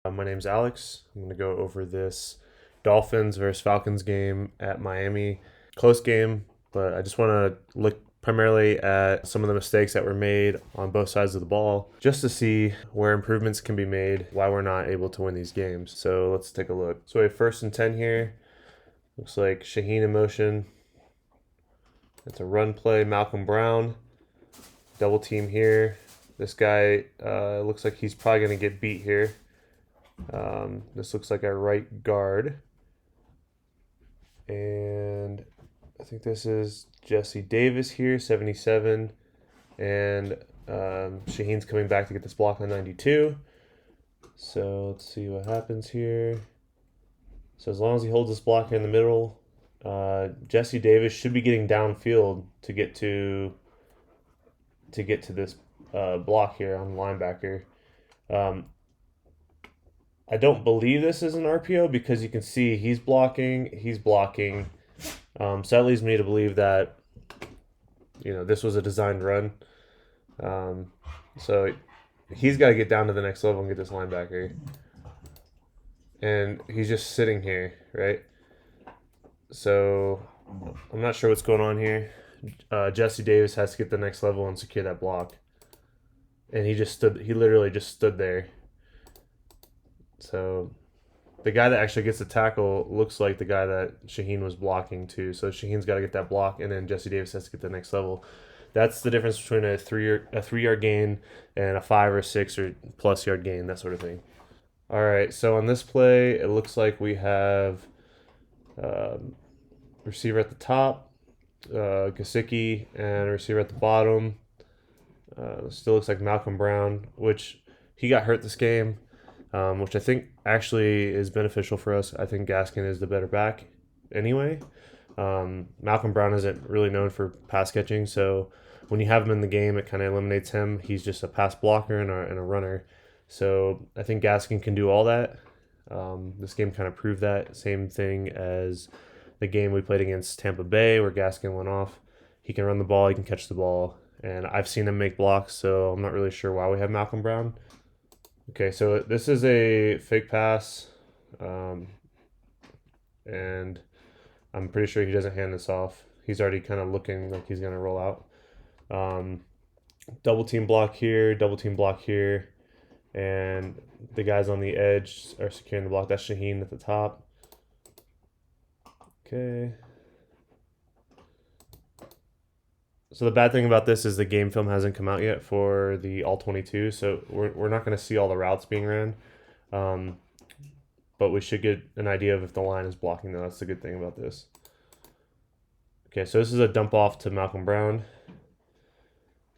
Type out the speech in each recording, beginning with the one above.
My name's Alex. I'm going to go over this Dolphins versus Falcons game at Miami. Close game, but I just want to look primarily at some of the mistakes that were made on both sides of the ball just to see where improvements can be made, why we're not able to win these games. So let's take a look. So we have 1st and 10 here. Looks like Shaheen in motion. It's a run play. Malcolm Brown. Double team here. This guy looks like he's probably going to get beat here. This looks like our right guard. And I think this is Jesse Davis here, 77. And Shaheen's coming back to get this block on 92. So let's see what happens here. So as long as he holds this block here in the middle, Jesse Davis should be getting downfield to get to this block here on linebacker. I don't believe this is an RPO because you can see he's blocking. So that leads me to believe that, this was a designed run. So he's got to get down to the next level and get this linebacker. And he's just sitting here, right? So I'm not sure what's going on here. Jesse Davis has to get the next level and secure that block. And he literally just stood there. So the guy that actually gets the tackle looks like the guy that Shaheen was blocking too. So Shaheen's got to get that block, and then Jesse Davis has to get the next level. That's the difference between a 3-yard gain and a 5 or 6 or plus yard gain, that sort of thing. All right, so on this play, it looks like we have receiver at the top, Gasicki, and a receiver at the bottom. Still looks like Malcolm Brown, which he got hurt this game. Which I think actually is beneficial for us. I think Gaskin is the better back anyway. Malcolm Brown isn't really known for pass catching, so when you have him in the game, it kind of eliminates him. He's just a pass blocker and a runner. So I think Gaskin can do all that. This game kind of proved that. Same thing as the game we played against Tampa Bay where Gaskin went off. He can run the ball, he can catch the ball, and I've seen him make blocks, so I'm not really sure why we have Malcolm Brown. Okay, so this is a fake pass, and I'm pretty sure he doesn't hand this off. He's already kind of looking like he's going to roll out. Double team block here, and the guys on the edge are securing the block. That's Shaheen at the top. Okay. So the bad thing about this is the game film hasn't come out yet for the all-22, so we're not going to see all the routes being ran. But we should get an idea of if the line is blocking, though. That's the good thing about this. Okay, so this is a dump off to Malcolm Brown.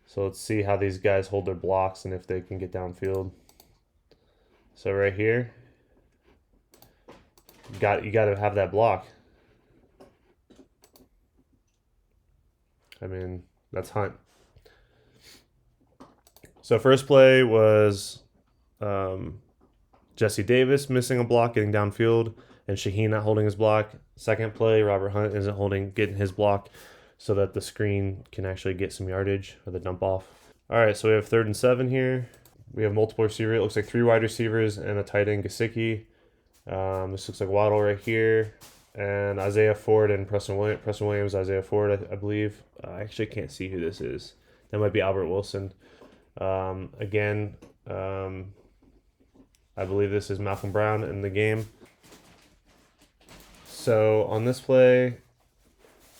So let's see how these guys hold their blocks and if they can get downfield. So right here, you got to have that block. I mean, that's Hunt. So first play was Jesse Davis missing a block, getting downfield, and Shaheen not holding his block. Second play, Robert Hunt isn't getting his block so that the screen can actually get some yardage or the dump off. All right, so we have 3rd and 7 here. We have multiple receivers. It looks like 3 wide receivers and a tight end, Gasicki. This looks like Waddle right here. And Isaiah Ford and Preston Williams, Isaiah Ford, I believe. I actually can't see who this is. That might be Albert Wilson. I believe this is Malcolm Brown in the game. So on this play,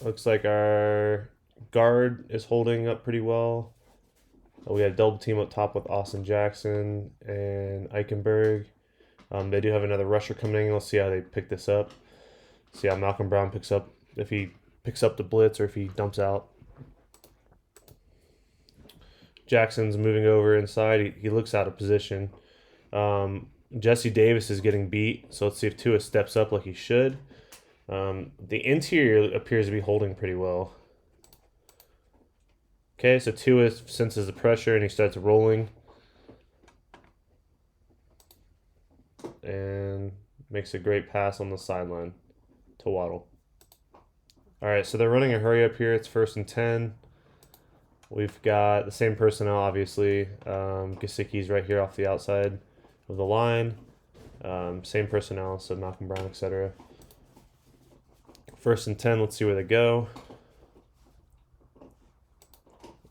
looks like our guard is holding up pretty well. We had a double team up top with Austin Jackson and Eichenberg. They do have another rusher coming in. Let's see how they pick this up. See how Malcolm Brown picks up, if he picks up the blitz or if he dumps out. Jackson's moving over inside. He looks out of position. Jesse Davis is getting beat, so let's see if Tua steps up like he should. The interior appears to be holding pretty well. Okay, so Tua senses the pressure and he starts rolling. And makes a great pass on the sideline to Waddle. All right, so they're running a hurry up here. It's 1st and 10. We've got the same personnel, obviously. Gasicki's right here off the outside of the line. Same personnel, so Malcolm Brown, etc. 1st and 10, let's see where they go.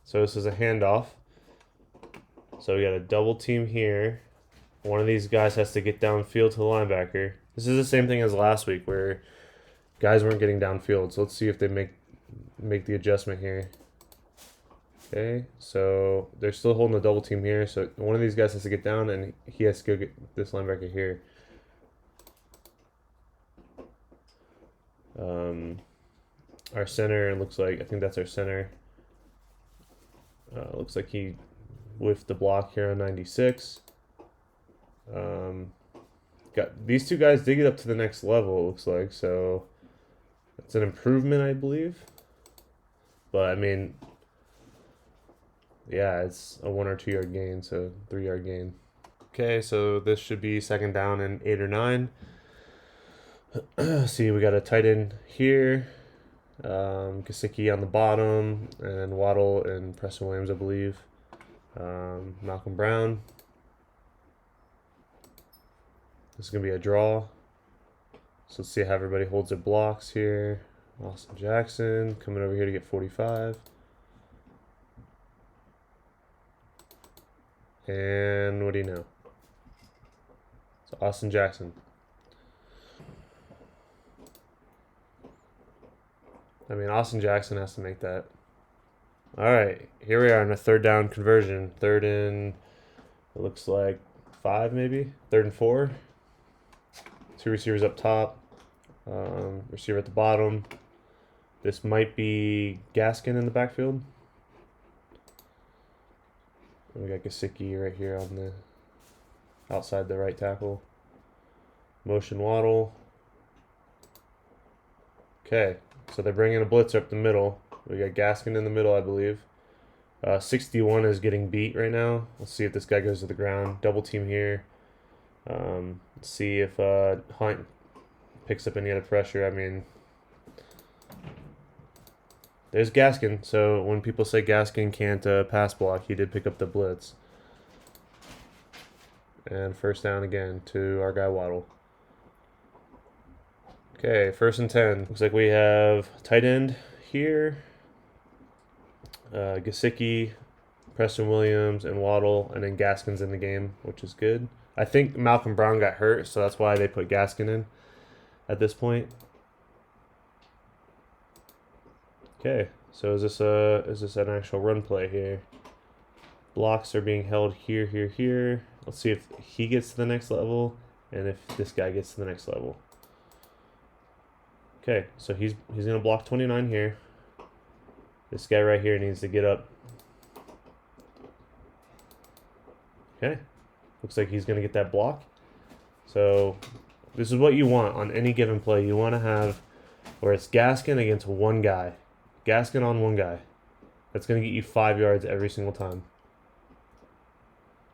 So this is a handoff. So we got a double team here. One of these guys has to get downfield to the linebacker. This is the same thing as last week where guys weren't getting downfield. So let's see if they make the adjustment here. Okay, so they're still holding the double team here. So one of these guys has to get down, and he has to go get this linebacker here. Our center looks like, I think that's our center. Looks like he whiffed the block here on 96. Got these two guys did get up to the next level, it looks like, so it's an improvement, I believe. But I mean, yeah, it's a 1 or 2 yard gain, so 3 yard gain. Okay, so this should be 2nd down and 8 or 9. See, we got a tight end here. Gaskin on the bottom, and Waddle and Preston Williams, I believe. Malcolm Brown. This is going to be a draw. So let's see how everybody holds their blocks here. Austin Jackson coming over here to get 45. And what do you know? So Austin Jackson. I mean, Austin Jackson has to make that. All right, here we are in a 3rd down conversion. 3rd and, it looks like 5 maybe? 3rd and 4. 2 receivers up top. Receiver at the bottom. This might be Gaskin in the backfield. And we got Gaskin right here on the outside the right tackle. Motion Waddle. Okay, so they're bringing a blitzer up the middle. We got Gaskin in the middle, I believe. 61 is getting beat right now. Let's see if this guy goes to the ground. Double team here. Let's see if Hunt picks up any other pressure. I mean, there's Gaskin. So when people say Gaskin can't pass block, he did pick up the blitz. And 1st down again to our guy Waddle. Okay, 1st and 10. Looks like we have tight end here. Gaskin, Preston Williams, and Waddle, and then Gaskin's in the game, which is good. I think Malcolm Brown got hurt, so that's why they put Gaskin in at this point. Okay, so is this an actual run play here? Blocks are being held here, here, here. Let's see if he gets to the next level, and if this guy gets to the next level. Okay, so he's gonna block 29 here. This guy right here needs to get up. Okay, looks like he's gonna get that block. So this is what you want on any given play. You want to have where it's Gaskin against one guy. Gaskin on one guy. That's gonna get you 5 yards every single time.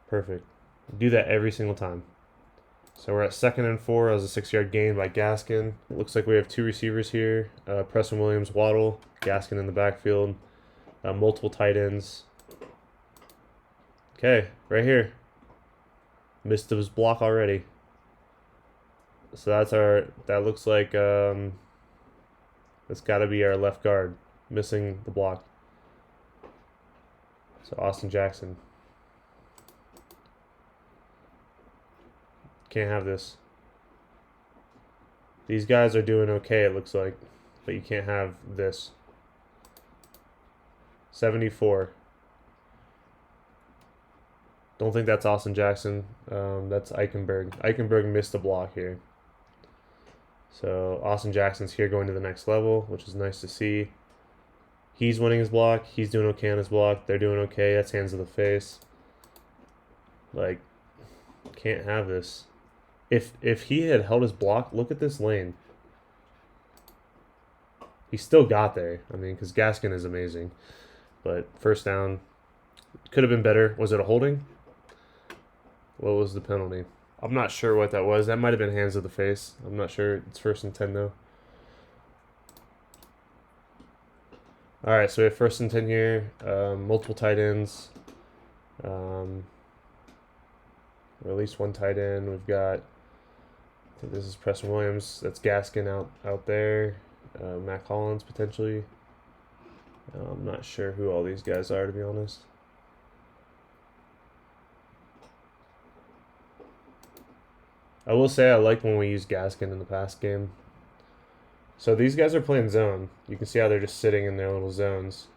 Perfect. Do that every single time. So we're at 2nd and 4 as a 6 yard gain by Gaskin. It looks like we have 2 receivers here. Preston Williams, Waddle, Gaskin in the backfield. Multiple tight ends. Okay, right here. Missed his block already. So that looks like, that's gotta be our left guard. Missing the block. So Austin Jackson. Can't have this. These guys are doing okay, it looks like. But you can't have this. 74. Don't think that's Austin Jackson. That's Eichenberg. Eichenberg missed the block here. So Austin Jackson's here going to the next level, which is nice to see. He's winning his block. He's doing okay on his block. They're doing okay. That's hands to the face. Like, can't have this. If he had held his block, look at this lane. He still got there. I mean, because Gaskin is amazing. But 1st down, could have been better. Was it a holding? What was the penalty? I'm not sure what that was. That might have been hands to the face. I'm not sure. It's 1st and 10 though. All right, so we have 1st and 10 here. Multiple tight ends. Or at least one tight end. We've got I think this is Preston Williams. That's Gaskin out there. Mac Hollins potentially. I'm not sure who all these guys are, to be honest. I will say I liked when we used Gaskin in the past game. So these guys are playing zone. You can see how they're just sitting in their little zones.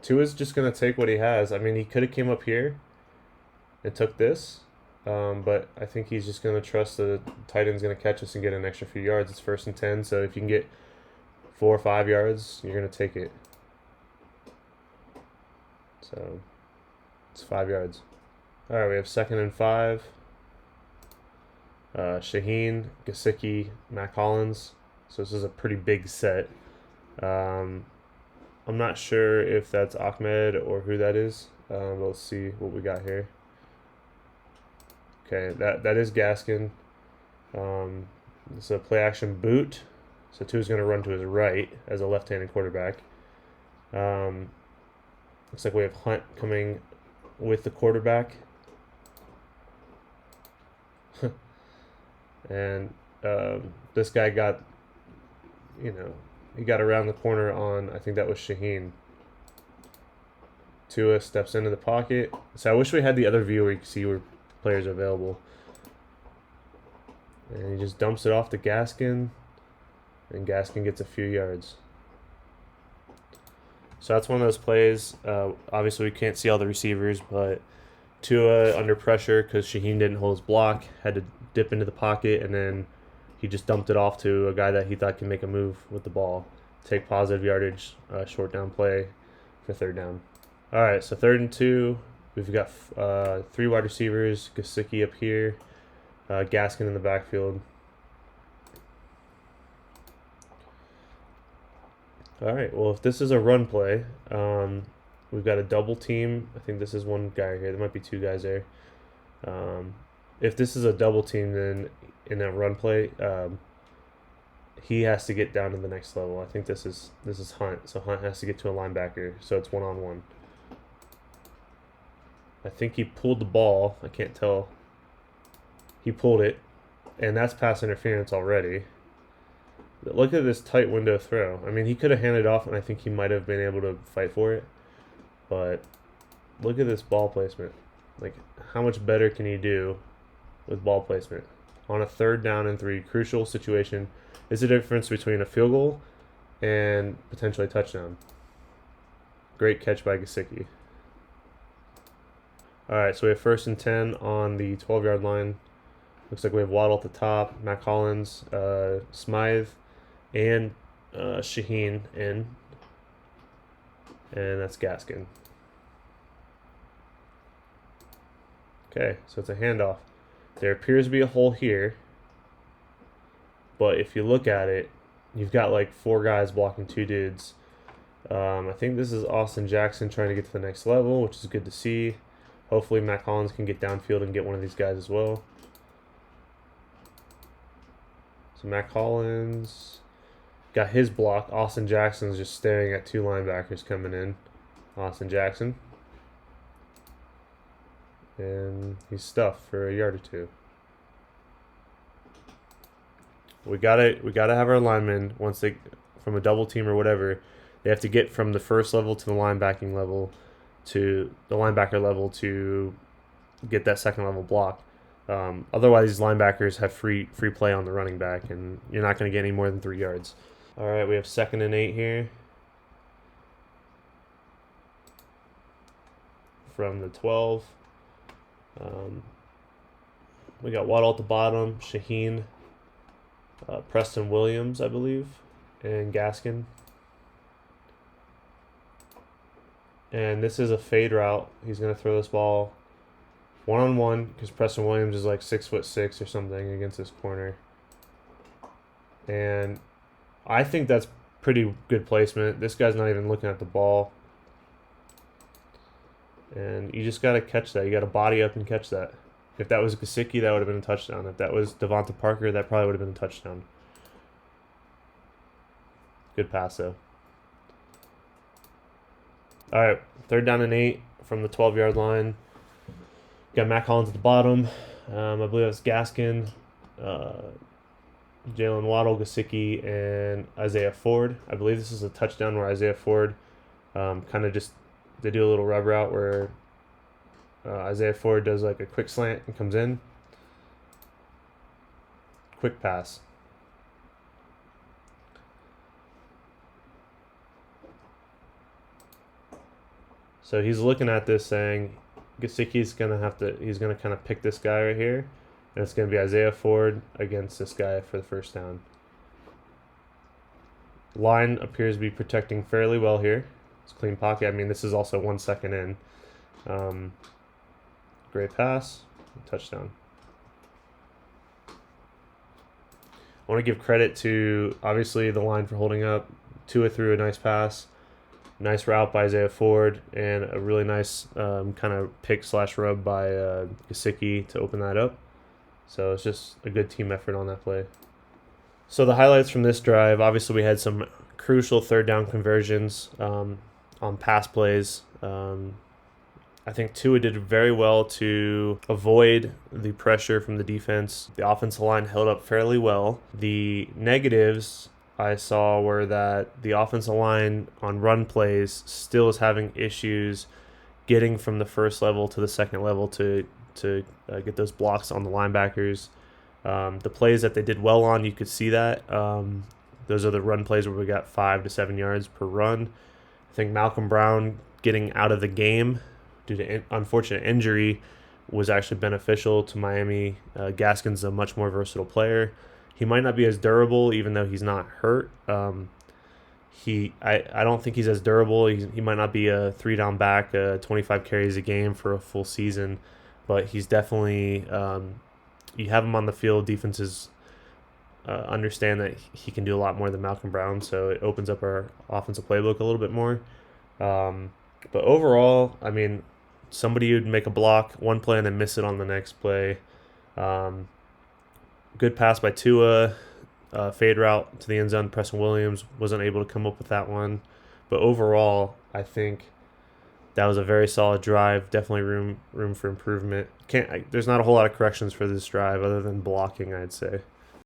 Tua's just going to take what he has. I mean, he could have came up here and took this. But I think he's just going to trust the tight end's going to catch us and get an extra few yards. It's 1st and 10, so if you can get 4 or 5 yards, you're going to take it. So it's 5 yards. All right, we have 2nd and 5. Shaheen, Gasicki, Mac Hollins. So this is a pretty big set. I'm not sure if that's Ahmed or who that is. But let's see what we got here. Okay, that is Gaskin. It's a play action boot. So Tua's going to run to his right as a left-handed quarterback. Looks like we have Hunt coming with the quarterback. And this guy got, he got around the corner on, I think that was Shaheen. Tua steps into the pocket. So I wish we had the other view where you can see where players are available. And he just dumps it off to Gaskin. And Gaskin gets a few yards. So that's one of those plays. Obviously, we can't see all the receivers, but Tua under pressure because Shaheen didn't hold his block, had to dip into the pocket, and then he just dumped it off to a guy that he thought could make a move with the ball. Take positive yardage, short down play for 3rd down. All right, so 3rd and 2. We've got 3 wide receivers, Gasicki up here, Gaskin in the backfield. All right, well, if this is a run play, we've got a double team. I think this is one guy here. There might be 2 guys there. If this is a double team, then in that run play, he has to get down to the next level. I think this is Hunt, so Hunt has to get to a linebacker, so it's 1-on-1. I think he pulled the ball. I can't tell. He pulled it, and that's pass interference already. But look at this tight window throw. I mean, he could have handed off, and I think he might have been able to fight for it. But look at this ball placement. Like, how much better can he do with ball placement? On a 3rd down and 3, crucial situation. Is the difference between a field goal and potentially a touchdown. Great catch by Gasicki. All right, so we have 1st and 10 on the 12-yard line. Looks like we have Waddle at the top, Mac Hollins, Smythe, and Shaheen in. And that's Gaskin. Okay, so it's a handoff. There appears to be a hole here. But if you look at it, you've got like 4 guys blocking 2 dudes. I think this is Austin Jackson trying to get to the next level, which is good to see. Hopefully Mac Hollins can get downfield and get one of these guys as well. So Mac Hollins got his block. Austin Jackson's just staring at 2 linebackers coming in. Austin Jackson. And he's stuffed for a yard or 2. We gotta have our linemen, once they from a double team or whatever, they have to get from the first level to the linebacking level to the linebacker level to get that second level block. Otherwise, these linebackers have free play on the running back, and you're not going to get any more than 3 yards. All right, we have 2nd and 8 here from the 12. We got Waddle at the bottom, Shaheen, Preston Williams, I believe, and Gaskin. And this is a fade route. He's going to throw this ball 1-on-1 because Preston Williams is like 6'6" or something against this corner. And I think that's pretty good placement. This guy's not even looking at the ball. And you just got to catch that. You got to body up and catch that. If that was Gasicki, that would have been a touchdown. If that was Devonta Parker, that probably would have been a touchdown. Good pass, though. All right, 3rd down and 8 from the 12-yard line. Got Mac Hollins at the bottom. I believe that's Gaskin, uh, Jalen Waddle, Gasicki, and Isaiah Ford. I believe this is a touchdown where Isaiah Ford kind of just they do a little rub route where Isaiah Ford does like a quick slant and comes in. Quick pass. So he's looking at this saying Gasicki's he's gonna kind of pick this guy right here, and it's gonna be Isaiah Ford against this guy for the first down. Line appears to be protecting fairly well here. It's clean pocket. I mean, this is also 1 second in. Great pass, touchdown. I want to give credit to obviously the line for holding up. Tua threw a nice pass. Nice route by Isaiah Ford, and a really nice kind of pick/rub by Gasicki to open that up. So it's just a good team effort on that play. So the highlights from this drive, obviously we had some crucial third down conversions on pass plays. I think Tua did very well to avoid the pressure from the defense. The offensive line held up fairly well. The negatives I saw were that the offensive line on run plays still is having issues getting from the first level to the second level to get those blocks on the linebackers. The plays that they did well on, you could see that. Those are the run plays where we got 5 to 7 yards per run. I think Malcolm Brown getting out of the game due to unfortunate injury was actually beneficial to Miami. Gaskin's a much more versatile player. He might not be as durable, even though he's not hurt. I don't think he's as durable. He might not be a 3-down back, 25 carries a game for a full season, but he's definitely you have him on the field. Defenses understand that he can do a lot more than Malcolm Brown, so it opens up our offensive playbook a little bit more. But overall, I mean, somebody would make a block one play and then miss it on the next play. Good pass by Tua, fade route to the end zone. Preston Williams wasn't able to come up with that one. But overall, I think that was a very solid drive. Definitely room for improvement. There's not a whole lot of corrections for this drive other than blocking, I'd say.